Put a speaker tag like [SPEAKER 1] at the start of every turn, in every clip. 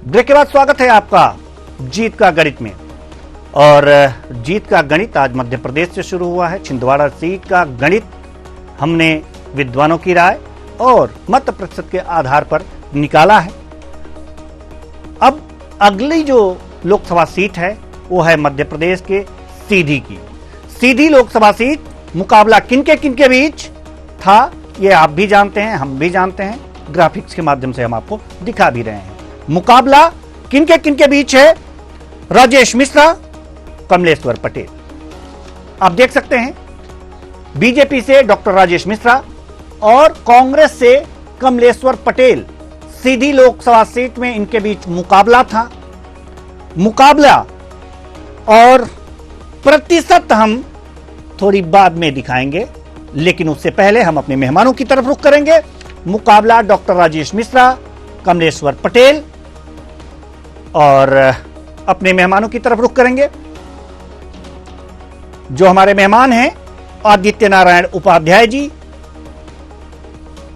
[SPEAKER 1] Break के बाद स्वागत है आपका जीत का गणित में। और जीत का गणित आज मध्य प्रदेश से शुरू हुआ है। छिंदवाड़ा सीट का गणित हमने विद्वानों की राय और मत प्रतिशत के आधार पर निकाला है। अब अगली जो लोकसभा सीट है वो है मध्य प्रदेश के सीधी की। सीधी लोकसभा सीट मुकाबला किनके बीच था ये आप भी जानते हैं, हम भी जानते हैं, ग्राफिक्स के माध्यम से हम आपको दिखा भी रहे हैं। मुकाबला किनके बीच है? राजेश मिश्रा, कमलेश्वर पटेल। आप देख सकते हैं बीजेपी से डॉक्टर राजेश मिश्रा और कांग्रेस से कमलेश्वर पटेल। सीधी लोकसभा सीट में इनके बीच मुकाबला था। मुकाबला और प्रतिशत हम थोड़ी बाद में दिखाएंगे, लेकिन उससे पहले हम अपने मेहमानों की तरफ रुख करेंगे। मुकाबला डॉक्टर राजेश मिश्रा, कमलेश्वर पटेल, और अपने मेहमानों की तरफ रुख करेंगे। जो हमारे मेहमान हैं आदित्य नारायण उपाध्याय जी,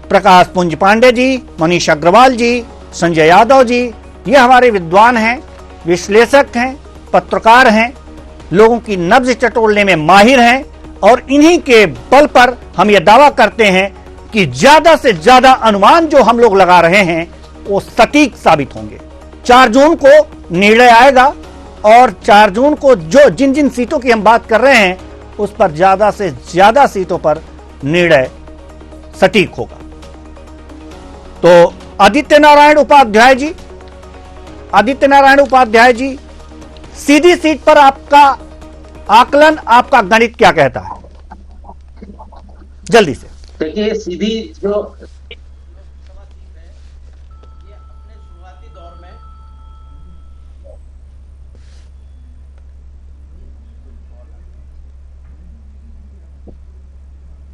[SPEAKER 1] प्रकाश पुंज पांडे जी, मनीष अग्रवाल जी, संजय यादव जी। ये हमारे विद्वान हैं, विश्लेषक हैं, पत्रकार हैं, लोगों की नब्ज टटोलने में माहिर हैं और इन्हीं के बल पर हम यह दावा करते हैं कि ज्यादा से ज्यादा अनुमान जो हम लोग लगा रहे हैं वो सटीक साबित होंगे। 4 जून को निर्णय आएगा और 4 जून को जो जिन सीटों की हम बात कर रहे हैं उस पर ज्यादा से ज्यादा सीटों पर निर्णय सटीक होगा। तो आदित्य नारायण उपाध्याय जी, सीधी सीट पर आपका आकलन, आपका गणित क्या कहता है? जल्दी से।
[SPEAKER 2] देखिए, सीधी जो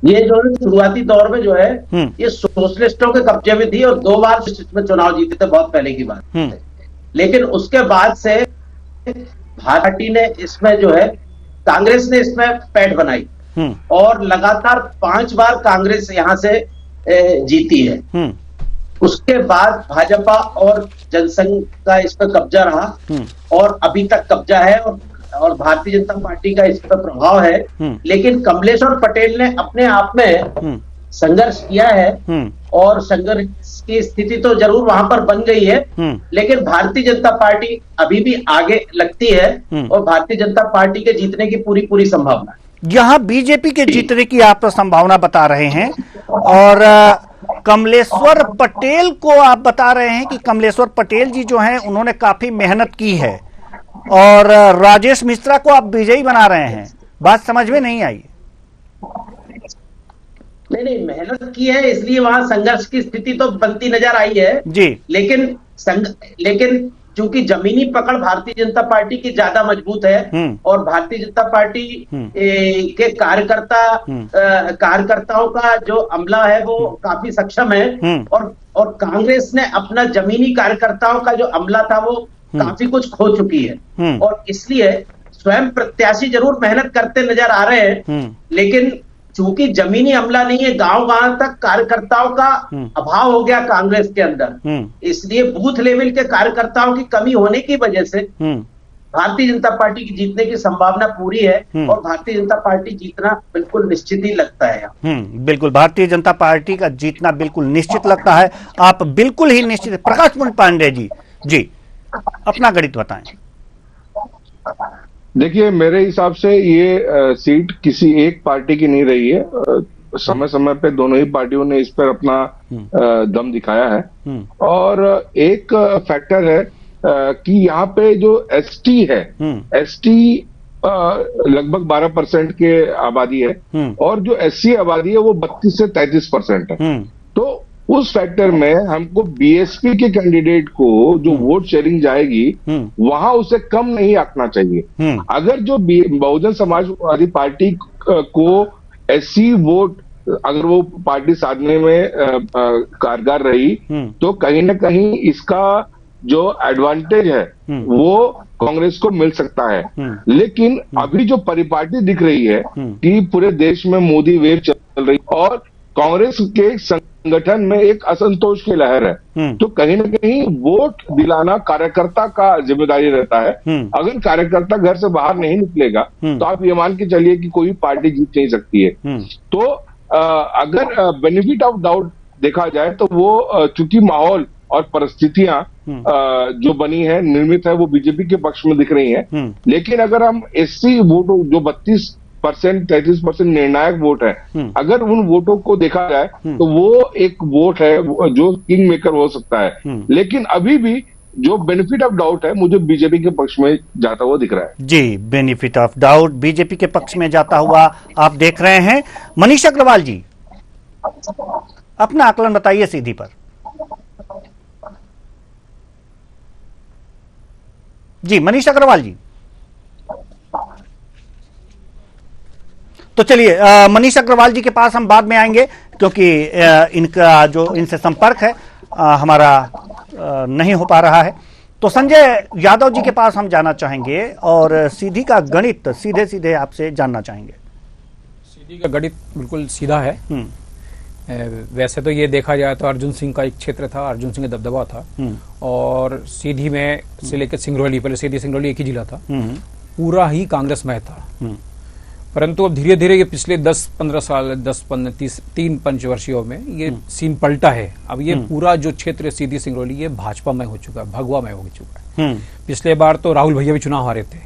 [SPEAKER 2] ये जो शुरुआती दौर में जो है ये सोशलिस्टों के कब्जे में थी और 2 बार इसमें चुनाव जीते थे, बहुत पहले की बात है। लेकिन उसके बाद से पार्टी ने इसमें जो है कांग्रेस ने इसमें पैठ बनाई और लगातार 5 बार कांग्रेस यहां से जीती है। उसके बाद भाजपा और जनसंघ का इस पर कब्जा रहा और अभी तक कब्जा है और भारतीय जनता पार्टी का इस पर प्रभाव है। लेकिन कमलेश्वर पटेल ने अपने आप में संघर्ष किया है और संघर्ष की स्थिति तो जरूर वहां पर बन गई है, लेकिन भारतीय जनता पार्टी अभी भी आगे लगती है और भारतीय जनता पार्टी के जीतने की पूरी संभावना है।
[SPEAKER 1] यहां बीजेपी के जीतने की आप संभावना बता रहे हैं और कमलेश्वर पटेल को आप बता रहे हैं कि कमलेश्वर पटेल जी जो हैं उन्होंने काफी मेहनत की है और राजेश मिश्रा को आप विजयी बना रहे हैं। बात समझ में नहीं आई।
[SPEAKER 2] नहीं, मेहनत की है इसलिए वहां संघर्ष की स्थिति तो बनती नजर आई है
[SPEAKER 1] जी।
[SPEAKER 2] लेकिन चूंकि जमीनी पकड़ भारतीय जनता पार्टी की ज्यादा मजबूत है और भारतीय जनता पार्टी के कार्यकर्ताओं का जो अमला है वो काफी सक्षम है और कांग्रेस ने अपना जमीनी कार्यकर्ताओं का जो अमला था वो काफी कुछ खो चुकी है और इसलिए स्वयं प्रत्याशी जरूर मेहनत करते नजर आ रहे हैं, लेकिन चूंकि जमीनी अमला नहीं है, गांव तक कार्यकर्ताओं का अभाव हो गया कांग्रेस के अंदर, इसलिए बूथ लेवल के कार्यकर्ताओं की कमी होने की वजह से भारतीय जनता पार्टी की जीतने की संभावना पूरी है और भारतीय जनता पार्टी जीतना बिल्कुल निश्चित ही लगता है।
[SPEAKER 1] बिल्कुल भारतीय जनता पार्टी का जीतना बिल्कुल निश्चित लगता है। आप बिल्कुल ही निश्चित। प्रकाश पुंज पांडे जी अपना गणित बताएं।
[SPEAKER 3] देखिए, मेरे हिसाब से ये सीट किसी एक पार्टी की नहीं रही है। समय समय पे दोनों ही पार्टियों ने इस पर अपना दम दिखाया है और एक फैक्टर है कि यहाँ पे जो एसटी है, एसटी लगभग 12% के आबादी है और जो एससी आबादी है वो 32 से 33% है। तो उस फैक्टर में हमको बीएसपी के कैंडिडेट को जो वोट शेयरिंग जाएगी वहां उसे कम नहीं आंकना चाहिए। अगर जो बहुजन समाजवादी पार्टी को एससी वोट अगर वो पार्टी साधने में कारगर रही तो कहीं ना कहीं इसका जो एडवांटेज है वो कांग्रेस को मिल सकता है। लेकिन अभी जो परिपाटी दिख रही है कि पूरे देश में मोदी वेव चल रही और कांग्रेस के संगठन में एक असंतोष की लहर है। तो कहीं ना कहीं वोट दिलाना कार्यकर्ता का जिम्मेदारी रहता है। अगर कार्यकर्ता घर से बाहर नहीं निकलेगा तो आप ये मान के चलिए कि कोई पार्टी जीत नहीं सकती है। तो अगर बेनिफिट ऑफ डाउट देखा जाए तो वो चूंकि माहौल और परिस्थितियां जो बनी है, निर्मित है, वो बीजेपी के पक्ष में दिख रही हैं। लेकिन अगर हम एससी वोटों जो 33% निर्णायक वोट है, अगर उन वोटों को देखा जाए तो वो एक वोट है जो किंग मेकर हो सकता है। लेकिन अभी भी जो बेनिफिट ऑफ डाउट है मुझे बीजेपी के पक्ष में जाता हुआ दिख रहा है।
[SPEAKER 1] जी, बेनिफिट ऑफ डाउट बीजेपी के पक्ष में जाता हुआ आप देख रहे हैं। मनीष अग्रवाल जी, अपना आकलन बताइए सीधी पर। जी मनीष अग्रवाल जी, तो चलिए मनीष अग्रवाल जी के पास हम बाद में आएंगे क्योंकि इनका जो इनसे संपर्क है हमारा नहीं हो पा रहा है। तो संजय यादव जी के पास हम जाना चाहेंगे और सीधी का गणित सीधे सीधे आपसे जानना चाहेंगे।
[SPEAKER 4] सीधी का गणित बिल्कुल सीधा है। वैसे तो ये देखा जाए तो अर्जुन सिंह का एक क्षेत्र था, अर्जुन सिंह का दबदबा था, और सीधी में से लेकर सिंगरौली, पहले सीधी सिंगरौली एक ही जिला था, पूरा ही कांग्रेस में था। परंतु अब धीरे धीरे ये पिछले 10-15 साल 3 पंचवर्षीयों में ये सीन पलटा है। अब ये पूरा जो क्षेत्र सीधी सिंगरौली ये भाजपा में हो चुका है, भगवा में हो चुका है। पिछले बार तो राहुल भैया भी चुनाव हारे थे,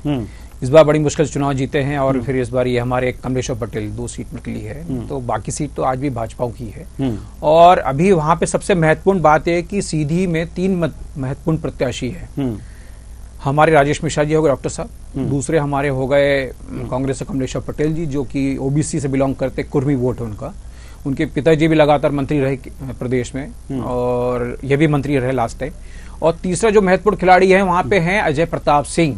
[SPEAKER 4] इस बार बड़ी मुश्किल से चुनाव जीते हैं, और फिर इस बार ये हमारे कमलेश्वर पटेल 2 सीट निकली है, तो बाकी सीट तो आज भी भाजपा की है। और अभी वहां पे सबसे महत्वपूर्ण बात है कि सीधी में 3 महत्वपूर्ण प्रत्याशी है। हमारे राजेश मिश्रा जी हो गए, डॉक्टर साहब, दूसरे हमारे हो गए कांग्रेस से कमलेश्वर पटेल जी जो कि ओबीसी से बिलोंग करते, कुर्मी वोट है उनका। उनके पिताजी भी लगातार मंत्री रहे प्रदेश में, और ये भी मंत्री रहे लास्ट टाइम। और तीसरा जो महत्वपूर्ण खिलाड़ी है वहां पे हैं अजय प्रताप सिंह,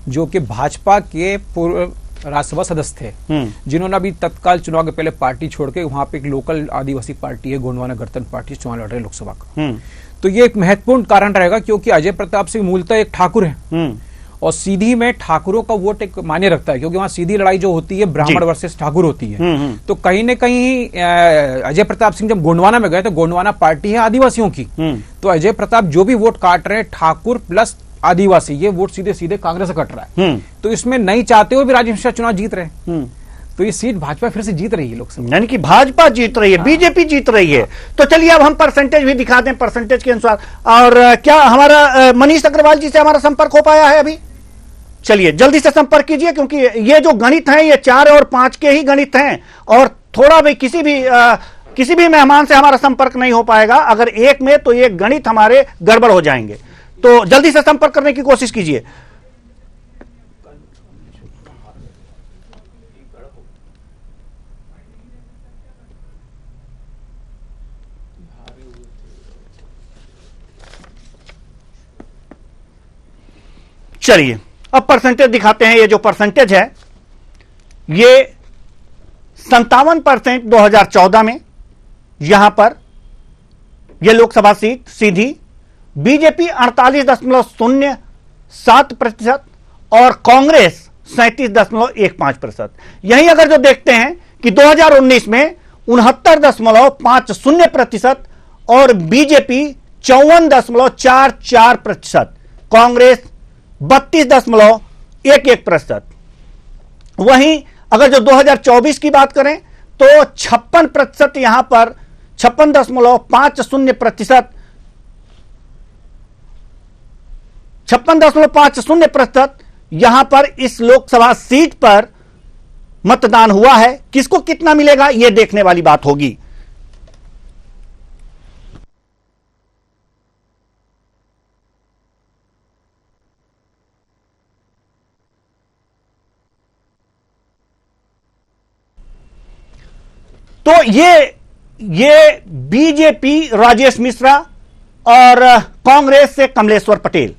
[SPEAKER 4] जो कि भाजपा के पूर्व राज्यसभा सदस्य थे, जिन्होंने अभी तत्काल चुनाव के पहले पार्टी छोड़ के वहां पे एक लोकल आदिवासी पार्टी है गोंडवाना गणतंत्र पार्टी, चुनाव लड़ रहे लोकसभा का। तो ये एक महत्वपूर्ण कारण रहेगा क्योंकि अजय प्रताप सिंह मूलतः एक ठाकुर है, और सीधी में ठाकुरों का वोट एक मायने रखता है, क्योंकि वहां सीधी लड़ाई जो होती है ब्राह्मण वर्सेस ठाकुर होती है। तो कहीं न कहीं अजय प्रताप सिंह जब गोंडवाना में गए तो गोंडवाना पार्टी है आदिवासियों की, तो अजय प्रताप जो भी वोट काट रहे हैं ठाकुर प्लस आदिवासी, ये वोट सीधे सीधे कांग्रेस से कट रहा है। तो इसमें नहीं चाहते हुए भी राजेश मिश्रा चुनाव जीत रहे हैं, तो ये सीट भाजपा फिर से जीत रही है लोकसभा,
[SPEAKER 1] यानी कि भाजपा जीत रही है, बीजेपी जीत रही है। तो चलिए अब हम परसेंटेज भी दिखा दें, परसेंटेज के अनुसार। और क्या हमारा मनीष अग्रवाल जी से हमारा संपर्क हो पाया है अभी? चलिए जल्दी से संपर्क कीजिए, क्योंकि ये जो गणित हैं ये 4 और 5 के ही गणित हैं, और थोड़ा भी किसी भी मेहमान से हमारा संपर्क नहीं हो पाएगा अगर एक में, तो ये गणित हमारे गड़बड़ हो जाएंगे। तो जल्दी से संपर्क करने की कोशिश कीजिए। चलिए अब परसेंटेज दिखाते हैं। ये जो परसेंटेज है ये 57% 2014 में यहां पर यह लोकसभा सीट सीधी, बीजेपी 48.07% और कांग्रेस 37.15%। यहीं अगर जो देखते हैं कि 2019 में 69.50% और बीजेपी 54.44%, कांग्रेस 32.11%। वहीं अगर जो 2024 की बात करें तो 56% यहां पर 56.50%, 56.50% यहां पर इस लोकसभा सीट पर मतदान हुआ है। किसको कितना मिलेगा यह देखने वाली बात होगी। तो ये बीजेपी राजेश मिश्रा और कांग्रेस से कमलेश्वर पटेल,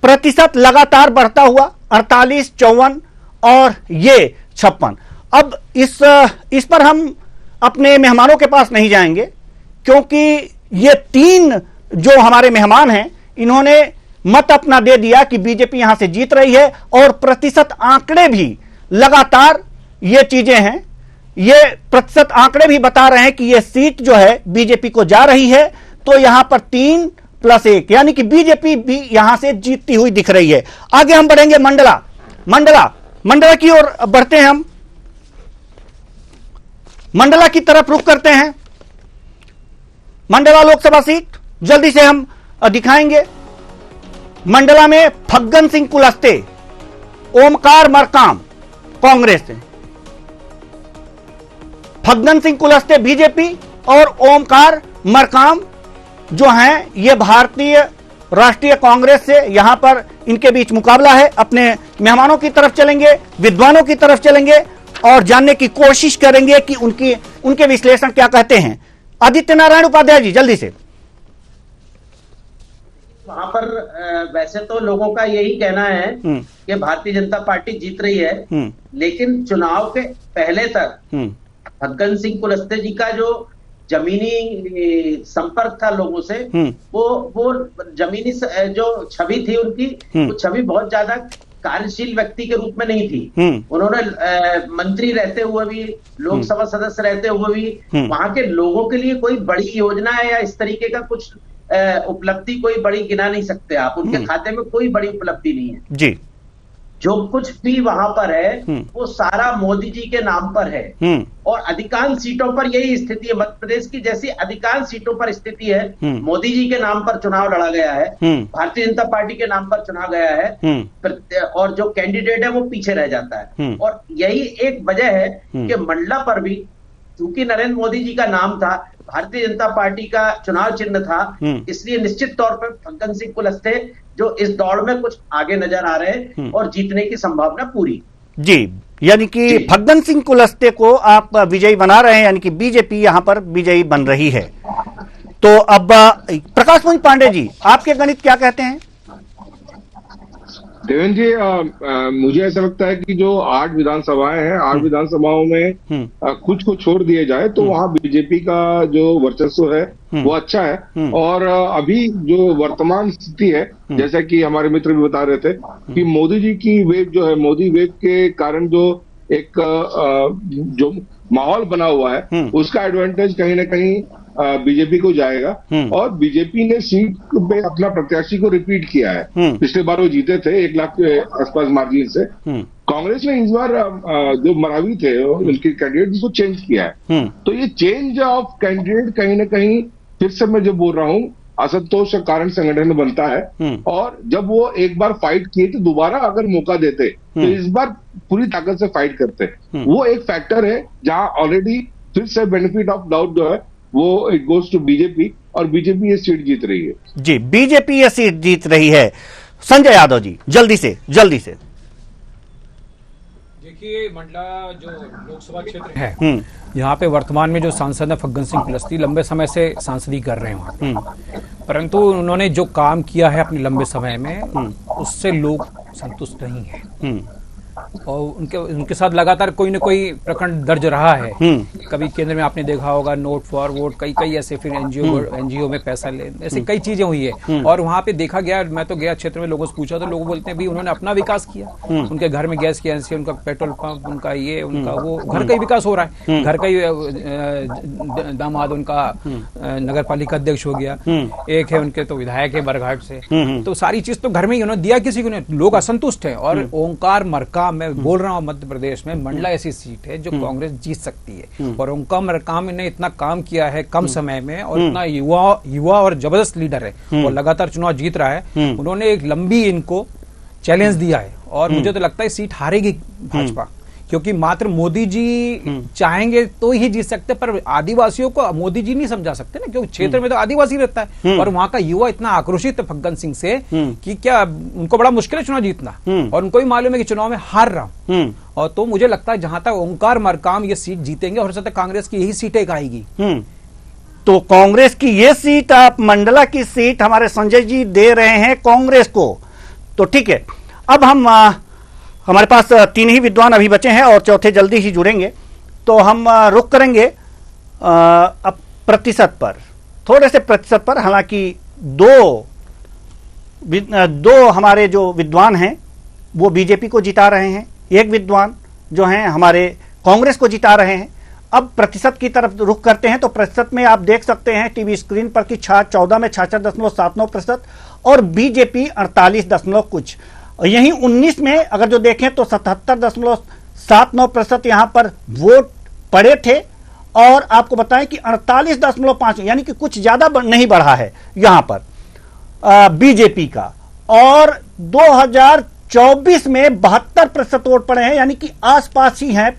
[SPEAKER 1] प्रतिशत लगातार बढ़ता हुआ 48, 54 और ये 56। अब इस पर हम अपने मेहमानों के पास नहीं जाएंगे, क्योंकि ये 3 जो हमारे मेहमान हैं इन्होंने मत अपना दे दिया कि बीजेपी यहां से जीत रही है, और प्रतिशत आंकड़े भी लगातार ये चीजें हैं ये प्रतिशत आंकड़े भी बता रहे हैं कि ये सीट जो है बीजेपी को जा रही है। तो यहां पर 3+1 यानी कि बीजेपी भी यहां से जीतती हुई दिख रही है। आगे हम बढ़ेंगे मंडला की ओर बढ़ते हैं। हम मंडला की तरफ रुख करते हैं। मंडला लोकसभा सीट जल्दी से हम दिखाएंगे। मंडला में फग्गन सिंह कुलस्ते, ओमकार मरकाम कांग्रेस से, फग्गन सिंह कुलस्ते बीजेपी और ओमकार मरकाम जो हैं ये भारतीय राष्ट्रीय कांग्रेस से। यहां पर इनके बीच मुकाबला है। अपने मेहमानों की तरफ चलेंगे, विद्वानों की तरफ चलेंगे और जानने की कोशिश करेंगे कि उनके विश्लेषण क्या कहते हैं। आदित्य नारायण उपाध्याय जी जल्दी से।
[SPEAKER 2] वहां पर वैसे तो लोगों का यही कहना है कि भारतीय जनता पार्टी जीत रही है, लेकिन चुनाव के पहले तक फग्गन सिंह कुलस्ते जी का जो जमीनी संपर्क था लोगों से, वो जमीनी जो छवि थी उनकी, वो छवि बहुत ज्यादा कार्यशील व्यक्ति के रूप में नहीं थी। उन्होंने मंत्री रहते हुए भी, लोकसभा सदस्य रहते हुए भी वहां के लोगों के लिए कोई बड़ी योजना है या इस तरीके का कुछ उपलब्धि कोई बड़ी गिना नहीं सकते आप। उनके खाते में कोई बड़ी उपलब्धि नहीं है
[SPEAKER 1] जी।
[SPEAKER 2] जो कुछ भी वहां पर है वो सारा मोदी जी के नाम पर है। और अधिकांश सीटों पर यही स्थिति है। मध्य प्रदेश की जैसी अधिकांश सीटों पर स्थिति है। मोदी जी के नाम पर चुनाव लड़ा गया है, भारतीय जनता पार्टी के नाम पर चुनाव गया है, और जो कैंडिडेट है वो पीछे रह जाता है। और यही एक वजह है कि मंडला पर भी चूंकि नरेंद्र मोदी जी का नाम था, भारतीय जनता पार्टी का चुनाव चिन्ह था, इसलिए निश्चित तौर पर फग्गन सिंह कुलस्ते जो इस दौड़ में कुछ आगे नजर आ रहे हैं और जीतने की संभावना पूरी
[SPEAKER 1] जी। यानी कि फग्गन सिंह कुलस्ते को आप विजयी बना रहे हैं, यानी कि बीजेपी यहां पर विजयी बन रही है। तो अब प्रकाश पुंज पांडे जी, आपके गणित क्या कहते हैं?
[SPEAKER 3] देवेंद्र जी, मुझे ऐसा लगता है कि जो 8 विधानसभाएं हैं, 8 विधानसभाओं में कुछ को छोड़ दिए जाए तो वहां बीजेपी का जो वर्चस्व है वो अच्छा है। और अभी जो वर्तमान स्थिति है, जैसा कि हमारे मित्र भी बता रहे थे कि मोदी जी की वेव जो है, मोदी वेव के कारण जो एक जो माहौल बना हुआ है, उसका एडवांटेज कहीं ना कहीं बीजेपी को जाएगा। और बीजेपी ने सीट पे अपना प्रत्याशी को रिपीट किया है। पिछले बार वो जीते थे 1 लाख के आसपास मार्जिन से। कांग्रेस ने इस बार जो मरावी थे उनके कैंडिडेट उसको चेंज किया है। तो ये चेंज ऑफ कैंडिडेट कहीं ना कहीं, फिर से मैं जो बोल रहा हूँ, असंतोष का कारण संगठन बनता है। और जब वो एक बार फाइट किए तो दोबारा अगर मौका देते तो इस बार पूरी ताकत से फाइट करते। वो एक फैक्टर है जहां ऑलरेडी फिर से बेनिफिट ऑफ डाउट जो है वो इट गोज टू बीजेपी, और बीजेपी ये सीट जीत रही है
[SPEAKER 1] जी। बीजेपी ये सीट जीत रही है। संजय यादव जी जल्दी से।
[SPEAKER 4] देखिए, मंडला जो लोकसभा क्षेत्र है, यहाँ पे वर्तमान में जो सांसद है फग्गन सिंह कुलस्ते लंबे समय से सांसदी कर रहे हैं वहाँ, परंतु उन्होंने जो काम किया है अपने लंबे समय में उससे लोग संतुष्ट नहीं है। और उनके साथ लगातार कोई न कोई प्रकरण दर्ज रहा है। कभी केंद्र में आपने देखा होगा नोट फॉर वोट, कई ऐसे, फिर एनजीओ में पैसा ले, ऐसे कई चीजें हुई है। और वहां पे देखा गया, मैं तो गया क्षेत्र में, लोगों से पूछा तो लोग बोलते हैं भाई उन्होंने अपना विकास किया। उनके घर में गैस की एजेंसी, उनका पेट्रोल पंप, उनका ये, उनका वो, घर का ही विकास हो रहा है। घर का ही दामाद उनका नगर पालिका अध्यक्ष हो गया, एक है उनके तो विधायक है बरघाट से। तो सारी चीज तो घर में ही उन्होंने दिया, किसी को नहीं। लोग असंतुष्ट है। और ओंकार मरकाम, मैं बोल रहा हूं मध्य प्रदेश में मंडला ऐसी सीट है जो कांग्रेस जीत सकती है। और ओंकार मरकाम ने इतना काम किया है कम समय में, और इतना युवा और जबरदस्त लीडर है और लगातार चुनाव जीत रहा है। उन्होंने एक लंबी इनको चैलेंज दिया है और मुझे तो लगता है सीट हारेगी भाजपा, क्योंकि मात्र मोदी जी चाहेंगे तो ही जीत सकते, पर आदिवासियों को मोदी जी नहीं समझा सकते ना, क्योंकि क्षेत्र में तो आदिवासी रहता है। और वहां का युवा इतना आक्रोशित है फग्गन सिंह से कि क्या उनको बड़ा मुश्किल है चुनाव जीतना, और उनको भी मालूम है कि चुनाव में हार रहा हूं। और तो मुझे लगता है जहां तक ओंकार मरकाम ये सीट जीतेंगे, और सकता है कांग्रेस की यही सीट एक आएगी।
[SPEAKER 1] तो कांग्रेस की ये सीट, आप मंडला की सीट हमारे संजय जी दे रहे हैं कांग्रेस को, तो ठीक है। अब हम हमारे पास 3 ही विद्वान अभी बचे हैं और चौथे जल्दी ही जुड़ेंगे, तो हम रुक करेंगे अब प्रतिशत पर, थोड़े से प्रतिशत पर। हालांकि दो हमारे जो विद्वान हैं वो बीजेपी को जिता रहे हैं, एक विद्वान जो हैं हमारे कांग्रेस को जिता रहे हैं। अब प्रतिशत की तरफ रुख करते हैं तो प्रतिशत में आप देख सकते हैं टीवी स्क्रीन पर कि 14 में 66.79% और बीजेपी 48 कुछ, यहीं 19 में अगर जो देखें तो 77.79% यहां पर वोट पड़े थे और आपको बताएं कि 48.5 यानी कि कुछ ज्यादा नहीं बढ़ा है यहां पर बीजेपी का। और 2024 में 72% वोट पड़े हैं, यानी कि आसपास ही हैं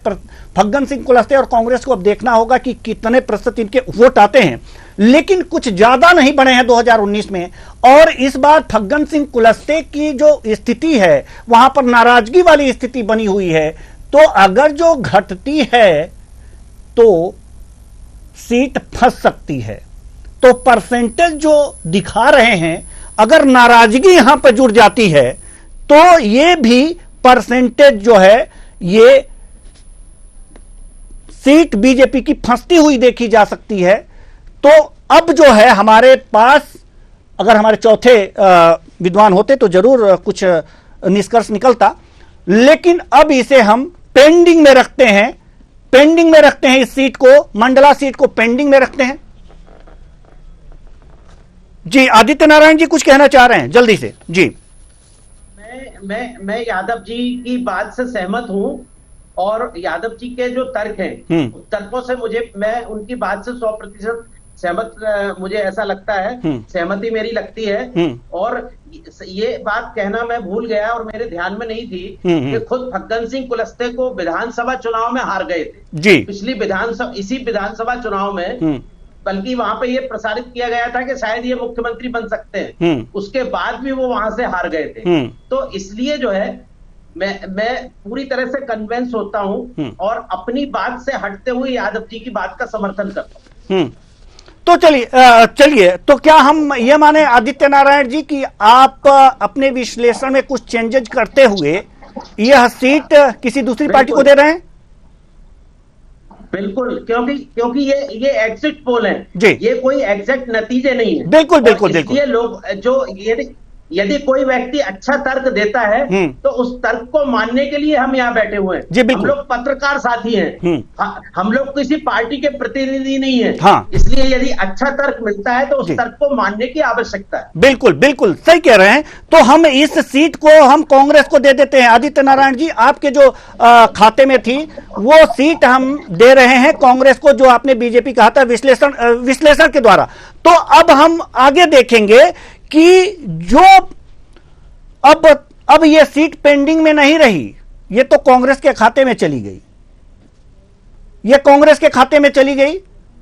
[SPEAKER 1] फग्गन सिंह कुलस्ते और कांग्रेस को। अब देखना होगा कि कितने प्रतिशत इनके वोट आते हैं, लेकिन कुछ ज्यादा नहीं बढ़े हैं 2019 में। और इस बार फग्गन सिंह कुलस्ते की जो स्थिति है वहां पर नाराजगी वाली स्थिति बनी हुई है, तो अगर जो घटती है तो सीट फंस सकती है। तो परसेंटेज जो दिखा रहे हैं, अगर नाराजगी यहां पर जुड़ जाती है तो ये भी परसेंटेज जो है ये सीट बीजेपी की फंसती हुई देखी जा सकती है। तो अब जो है हमारे पास, अगर हमारे चौथे विद्वान होते तो जरूर कुछ निष्कर्ष निकलता, लेकिन अब इसे हम पेंडिंग में रखते हैं, इस सीट को, मंडला सीट को पेंडिंग में रखते हैं। जी आदित्य नारायण जी कुछ कहना चाह रहे हैं जल्दी से। जी
[SPEAKER 2] मैं यादव जी की बात से सहमत हूं और यादव जी के जो तर्क हैं तर्कों से मैं उनकी बात से 100% सहमत, मुझे ऐसा लगता है, सहमति मेरी लगती है। और ये बात कहना मैं भूल गया और मेरे ध्यान में नहीं थी कि खुद फग्गन सिंह कुलस्ते को विधानसभा चुनाव में हार गए थे
[SPEAKER 1] जी,
[SPEAKER 2] पिछली इसी विधानसभा चुनाव में, बल्कि वहां पे ये प्रसारित किया गया था कि शायद ये मुख्यमंत्री बन सकते हैं। उसके बाद भी वो वहां से हार गए थे। तो इसलिए जो है मैं पूरी तरह से कन्विंस होता हूं और अपनी बात से हटते हुए यादव जी की बात का समर्थन करता हूं।
[SPEAKER 1] तो चलिए तो क्या हम ये माने आदित्य नारायण जी कि आप अपने विश्लेषण में कुछ चेंजेस करते हुए यह सीट किसी दूसरी पार्टी को दे रहे हैं?
[SPEAKER 2] बिल्कुल, क्योंकि ये एग्जिट पोल है
[SPEAKER 1] जी,
[SPEAKER 2] ये कोई एग्जैक्ट नतीजे नहीं है।
[SPEAKER 1] बिल्कुल।
[SPEAKER 2] ये लोग जो यदि कोई व्यक्ति अच्छा तर्क देता है तो उस तर्क को मानने के लिए हम यहाँ बैठे हुए हैं। हम लोग पत्रकार साथी हैं, हम लोग किसी पार्टी के प्रतिनिधि नहीं है।
[SPEAKER 1] हाँ।
[SPEAKER 2] इसलिए यदि अच्छा तर्क मिलता है तो उस तर्क को मानने की आवश्यकता है।
[SPEAKER 1] बिल्कुल सही कह रहे हैं। तो हम इस सीट को हम कांग्रेस को दे देते हैं। आदित्य नारायण जी, आपके जो खाते में थी वो सीट हम दे रहे हैं कांग्रेस को, जो आपने बीजेपी कहा था विश्लेषण के द्वारा। तो अब हम आगे देखेंगे कि जो अब ये सीट पेंडिंग में नहीं रही, ये तो कांग्रेस के खाते में चली गई, ये कांग्रेस के खाते में चली गई,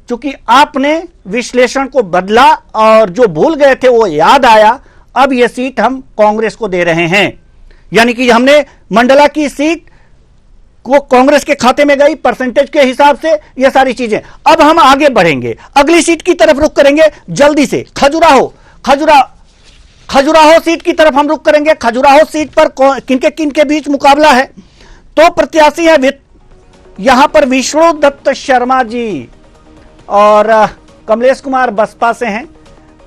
[SPEAKER 1] क्योंकि आपने विश्लेषण को बदला और जो भूल गए थे वो याद आया। अब ये सीट हम कांग्रेस को दे रहे हैं, यानी कि हमने मंडला की सीट वो कांग्रेस के खाते में गई परसेंटेज के हिसाब से, ये सारी चीजें। अब हम आगे बढ़ेंगे, अगली सीट की तरफ रुख करेंगे जल्दी से। खजुराहो सीट की तरफ हम रुख करेंगे। खजुराहो सीट पर किनके बीच मुकाबला है? तो प्रत्याशी है यहां पर विष्णु दत्त शर्मा जी और कमलेश कुमार बसपा से हैं।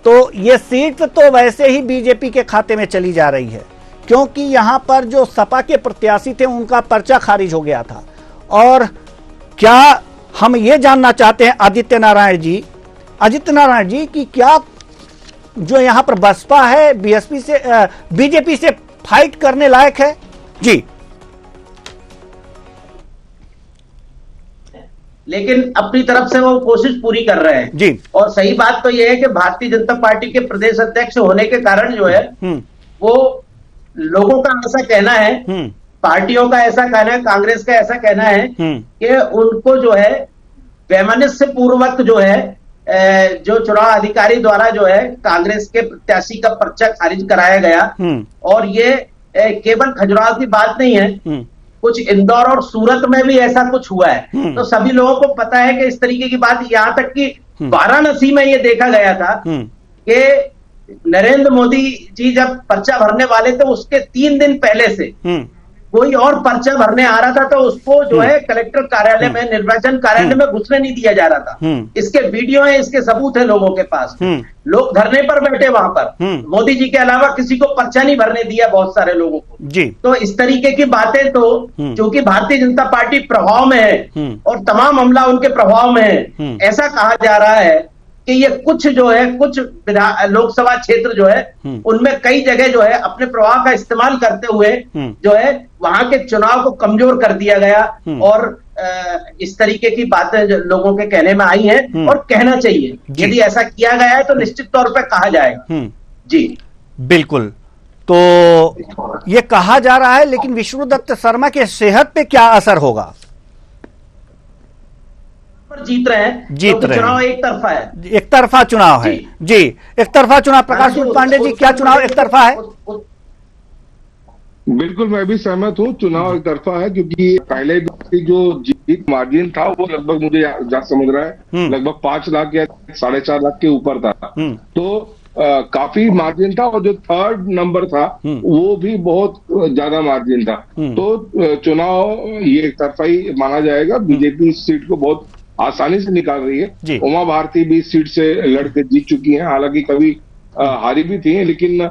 [SPEAKER 1] तो ये सीट तो वैसे ही बीजेपी के खाते में चली जा रही है, क्योंकि यहां पर जो सपा के प्रत्याशी थे उनका पर्चा खारिज हो गया था। और क्या हम ये जानना चाहते हैं आदित्य नारायण जी कि क्या जो यहां पर बसपा है बीजेपी से फाइट करने लायक है? जी,
[SPEAKER 2] लेकिन अपनी तरफ से वो कोशिश पूरी कर रहे हैं
[SPEAKER 1] जी।
[SPEAKER 2] और सही बात तो ये है कि भारतीय जनता पार्टी के प्रदेश अध्यक्ष होने के कारण जो है वो लोगों का ऐसा कहना है, पार्टियों का ऐसा कहना है, कांग्रेस का ऐसा कहना है कि उनको जो है वैमनस्य पूर्वक जो है जो चुनाव अधिकारी द्वारा जो है कांग्रेस के प्रत्याशी का पर्चा खारिज कराया गया। और ये केवल खजुराहो की बात नहीं है, कुछ इंदौर और सूरत में भी ऐसा कुछ हुआ है। तो सभी लोगों को पता है कि इस तरीके की बात, यहां तक कि वाराणसी में ये देखा गया था कि नरेंद्र मोदी जी जब पर्चा भरने वाले थे उसके 3 दिन पहले से कोई और पर्चा भरने आ रहा था तो उसको जो है कलेक्टर कार्यालय में, निर्वाचन कार्यालय में घुसने नहीं दिया जा रहा था। इसके वीडियो है, इसके सबूत है लोगों के पास। लोग धरने पर बैठे वहां पर, मोदी जी के अलावा किसी को पर्चा नहीं भरने दिया बहुत सारे लोगों को
[SPEAKER 1] जी।
[SPEAKER 2] तो इस तरीके की बातें तो क्योंकि भारतीय जनता पार्टी प्रभाव में है और तमाम मामला उनके प्रभाव में है, ऐसा कहा जा रहा है कि ये कुछ जो है, कुछ लोकसभा क्षेत्र जो है उनमें कई जगह जो है अपने प्रभाव का इस्तेमाल करते हुए जो है वहां के चुनाव को कमजोर कर दिया गया और इस तरीके की बातें जो लोगों के कहने में आई हैं और कहना चाहिए। यदि ऐसा किया गया है तो निश्चित तौर पर कहा जाएगा। जी
[SPEAKER 1] बिल्कुल। तो ये कहा जा रहा है, लेकिन विष्णुदत्त शर्मा के सेहत पे क्या असर होगा?
[SPEAKER 2] जीत रहे हैं, चुनाव एक तरफा है,
[SPEAKER 1] एक तरफा चुनाव है जी, एक तरफा चुनाव। प्रकाश पांडे जी, क्या चुनाव एक तरफा है?
[SPEAKER 3] बिल्कुल, मैं भी सहमत हूँ, चुनाव एक तरफा है, क्योंकि पहले जो जीत मार्जिन था वो लगभग, मुझे जहाँ समझ रहा है, लगभग 5 लाख या 4.5 लाख के ऊपर था। तो काफी मार्जिन था और जो थर्ड नंबर था वो भी बहुत ज्यादा मार्जिन था। तो चुनाव ये एक तरफा ही माना जाएगा। बीजेपी इस सीट को बहुत आसानी से निकाल रही है। उमा भारती भी इस सीट से लड़के जीत चुकी हैं, हालांकि कभी हारी भी थी, लेकिन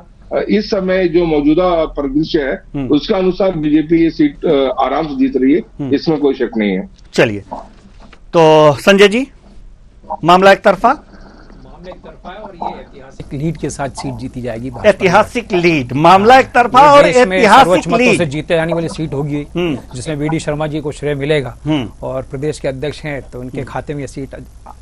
[SPEAKER 3] इस समय जो मौजूदा परिदृश्य है उसके अनुसार बीजेपी ये सीट आराम से जीत रही है, इसमें कोई शक नहीं है।
[SPEAKER 1] चलिए, तो संजय जी, मामला एक तरफा
[SPEAKER 4] एक तरफा है और ये ऐतिहासिक लीड के साथ सीट जीती जाएगी।
[SPEAKER 1] ऐतिहासिक लीड, मामला एक तरफा और ऐतिहासिक लीड
[SPEAKER 4] से जीते जाने वाली सीट होगी जिसमें वीडी शर्मा जी को श्रेय मिलेगा और प्रदेश के अध्यक्ष हैं तो उनके खाते में ये सीट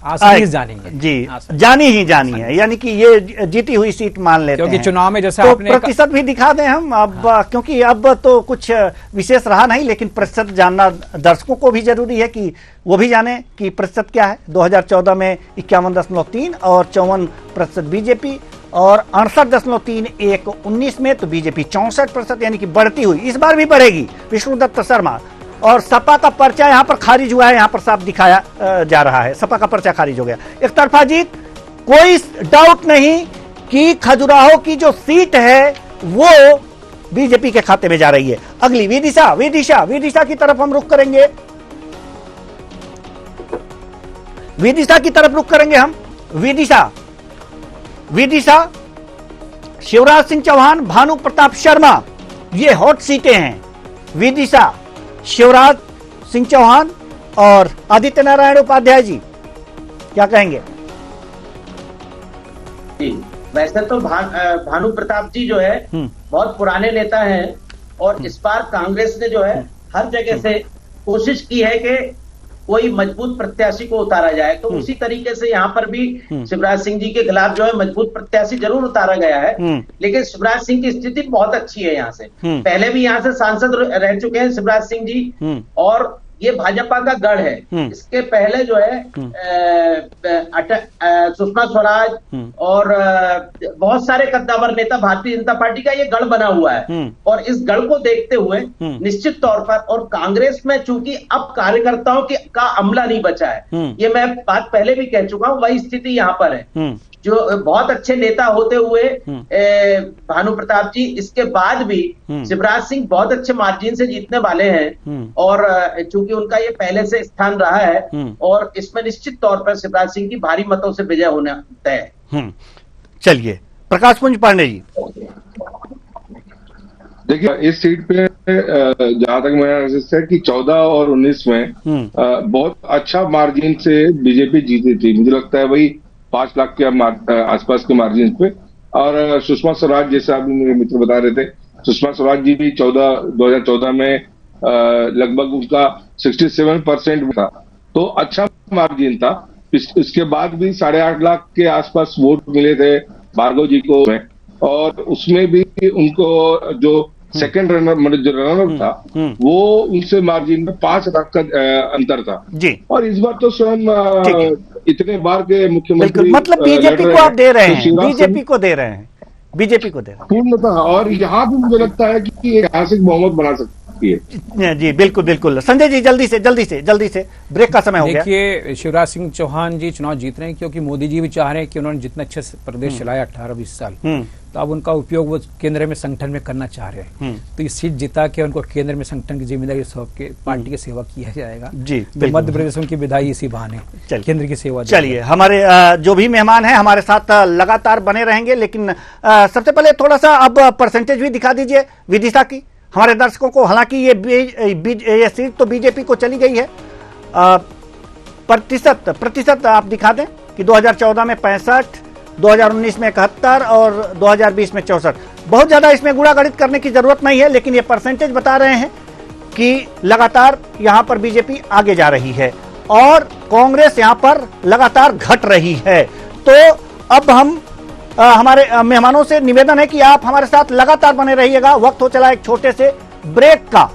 [SPEAKER 4] आसानी से जानी है
[SPEAKER 1] जी, जानी ही जानी है, यानी कि ये जीती हुई सीट मान लेते हैं।
[SPEAKER 4] क्योंकि चुनाव में जैसे
[SPEAKER 1] तो
[SPEAKER 4] आपने
[SPEAKER 1] प्रतिशत भी दिखा दें हम अब, क्योंकि अब तो कुछ विशेष रहा नहीं, लेकिन प्रतिशत जानना दर्शकों को भी जरूरी है कि वो भी जाने कि प्रतिशत क्या है। 2014 में 51.3 और 54% बीजेपी और 68.31 19 में तो बीजेपी 64%, यानी कि बढ़ती हुई इस बार भी बढ़ेगी विष्णुदत्त शर्मा। और सपा का पर्चा यहां पर खारिज हुआ है, यहां पर साफ दिखाया जा रहा है, सपा का पर्चा खारिज हो गया। एक तरफा जीत, कोई डाउट नहीं कि खजुराहो की जो सीट है वो बीजेपी के खाते में जा रही है। अगली विदिशा की तरफ हम रुख करेंगे, विदिशा की तरफ रुख करेंगे हम। विदिशा शिवराज सिंह चौहान, भानु प्रताप शर्मा, ये हॉट सीटें हैं। विदिशा, शिवराज सिंह चौहान और आदित्य नारायण उपाध्याय जी, क्या कहेंगे?
[SPEAKER 2] वैसे तो भानु प्रताप जी जो है बहुत पुराने नेता हैं और इस बार कांग्रेस ने जो है हर जगह से कोशिश की है कि कोई मजबूत प्रत्याशी को उतारा जाए, तो उसी तरीके से यहाँ पर भी शिवराज सिंह जी के खिलाफ जो है मजबूत प्रत्याशी जरूर उतारा गया है। लेकिन शिवराज सिंह की स्थिति बहुत अच्छी है यहाँ से, पहले भी यहाँ से सांसद रह चुके हैं शिवराज सिंह जी और ये भाजपा का गढ़ है। इसके पहले जो है सुषमा स्वराज और बहुत सारे कद्दावर नेता, भारतीय जनता पार्टी का ये गढ़ बना हुआ है और इस गढ़ को देखते हुए निश्चित तौर पर, और कांग्रेस में चूंकि अब कार्यकर्ताओं का अमला नहीं बचा है, ये मैं बात पहले भी कह चुका हूं, वही स्थिति यहाँ पर है। जो बहुत अच्छे नेता होते हुए भानु प्रताप जी, इसके बाद भी शिवराज सिंह बहुत अच्छे मार्जिन से जीतने वाले हैं और चूंकि उनका ये पहले से स्थान रहा है और इसमें निश्चित तौर पर शिवराज सिंह की भारी मतों से विजय होना तय है।
[SPEAKER 1] चलिए, प्रकाश पुंज पांडे जी।
[SPEAKER 3] देखिए, इस सीट पे जहां तक मेरा एनालिसिस है कि 14 और 19 में बहुत अच्छा मार्जिन से बीजेपी जीती थी, मुझे लगता है वही 5 लाख के आसपास के मार्जिन पे। और सुषमा स्वराज, जैसे अभी मेरे मित्र बता रहे थे, सुषमा स्वराज जी भी 2014 में लगभग उनका 67% था, तो अच्छा मार्जिन था। इसके बाद भी 8.5 लाख के आसपास वोट मिले थे भार्गव जी को, और उसमें भी उनको जो सेकंड रनर जो रनर था वो उनसे मार्जिन में 5 लाख का अंतर था जी। और इस बार तो स्वयं इतने बार के मुख्यमंत्री,
[SPEAKER 1] मतलब बीजेपी को आप दे रहे हैं, बीजेपी को दे रहे हैं, बीजेपी को दे रहे हैं
[SPEAKER 3] पूर्णतः। और यहाँ भी मुझे लगता है कि ऐतिहासिक बहुमत बना सकती है।
[SPEAKER 1] जी बिल्कुल बिल्कुल। संजय जी, जल्दी से ब्रेक का समय हो गया।
[SPEAKER 4] देखिए, शिवराज सिंह चौहान जी चुनाव जीत रहे हैं क्योंकि मोदी जी भी चाह रहे हैं कि उन्होंने जितना अच्छे से प्रदेश चलाया 18-20 साल, तो अब उनका उपयोग वो केंद्र में संगठन में करना चाह रहे हैं। तो ये सीट जिता के उनको केंद्र में संगठन की जिम्मेदारी सौंप के पार्टी की सेवा किया जाएगा जी। तो मध्य प्रदेश उनकी विधायी इसी बहाने केंद्र की सेवा।
[SPEAKER 1] चलिए, हमारे जो भी मेहमान हैं हमारे साथ लगातार बने रहेंगे, लेकिन सबसे पहले थोड़ा सा अब परसेंटेज भी दिखा दीजिए विदिशा की हमारे दर्शकों को। हालांकि ये सीट तो बीजेपी को चली गई है, प्रतिशत आप दिखा दें कि 2014 में 65, 2019 में 71 और 2020 में 64। बहुत ज्यादा इसमें गुणा गणित करने की जरूरत नहीं है, लेकिन ये परसेंटेज बता रहे हैं कि लगातार यहां पर बीजेपी आगे जा रही है और कांग्रेस यहां पर लगातार घट रही है। तो अब हम हमारे मेहमानों से निवेदन है कि आप हमारे साथ लगातार बने रहिएगा। वक्त हो चला एक छोटे से ब्रेक का।